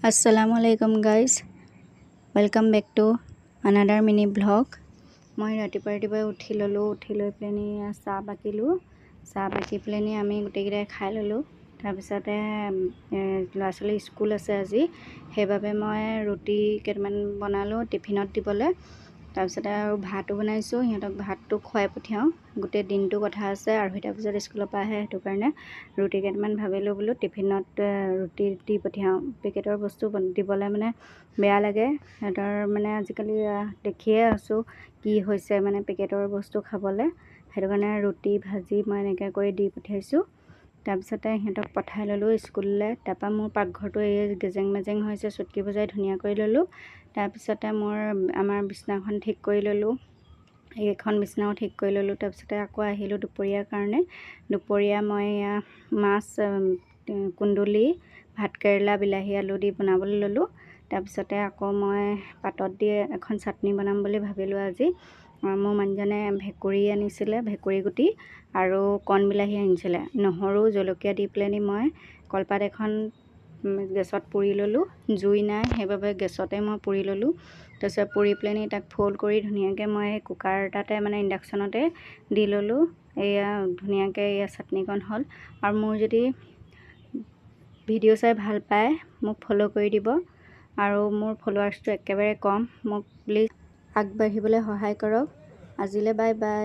Assalamualaikum guys, welcome back to another mini vlog. মই ৰাতিপুৱা উঠি লৈ পেলানি চাহ বাকি পেলানি আমি গোটেইকেইটাই খাই ল'লোঁ। তাৰপিছতে ল'ৰা ছোৱালী স্কুল আছে আজি, সেইবাবে মই ৰুটি কেইটামান বনালোঁ টিফিনত দিবলৈ। তাৰপিছতে আৰু ভাতো বনাইছোঁ, সিহঁতক ভাতটো খুৱাই পঠিয়াওঁ। গোটেই দিনটো কথা আছে, 2:30 বজাত স্কুলৰ পৰা আহে, সেইটো কাৰণে ৰুটি কেইটামান ভাবিলোঁ বোলো টিফিনত ৰুটি দি পঠিয়াওঁ। পেকেটৰ বস্তু দিবলৈ মানে বেয়া লাগে, সিহঁতৰ মানে আজিকালি দেখিয়ে আছোঁ কি হৈছে মানে পেকেটৰ বস্তু খাবলৈ। সেইটো কাৰণে ৰুটি ভাজি মই এনেকৈ কৰি দি পঠিয়াইছোঁ। তাৰপিছতে সিহঁতক পঠাই ল'লোঁ স্কুললৈ। তাৰপৰা মোৰ পাকঘৰটো এই গেজেং মেজেং হৈছে, চুটকি বজাই ধুনীয়া কৰি ল'লোঁ। তাৰপিছতে আমাৰ বিছনাখন ঠিক কৰি ল'লোঁ, এইখন বিছনাও ঠিক কৰি ল'লোঁ। তাৰপিছতে আকৌ আহিলোঁ দুপৰীয়াৰ কাৰণে। দুপৰীয়া মই মাছ, কুন্দুলি, ভাতকেৰেলা, বিলাহী, আলু দি বনাবলৈ ল'লোঁ। তাৰপিছতে আকৌ মই পাতত দি এখন চাটনি বনাম বুলি ভাবিলোঁ আজি। মোৰ মানুহজনে ভেকুৰী আনিছিলে, ভেকুৰী গুটি আৰু কণ বিলাহী আনিছিলে। নহৰু জলকীয়া দি পেলানি মই কলপাত এখন গেছত পুৰি ল'লোঁ। জুই নাই, সেইবাবে গেছতে মই পুৰি ল'লোঁ। তাৰপিছত পুৰি পেলানি তাক ফ'ল্ড কৰি ধুনীয়াকৈ মই কুকাৰ এটাতে মানে ইণ্ডাকশ্যনতে দি ল'লোঁ। এয়া ধুনীয়াকৈ চাটনিকণ হ'ল। আৰু মোৰ যদি ভিডিঅ' চাই ভাল পায় মোক ফ'ল' কৰি দিব, আৰু মোৰ ফলোৱাৰ্ছটো একেবাৰে কম, মোক প্লিজ আগবাঢ়িবলৈ সহায় কৰক। আজিলৈ বাই বাই।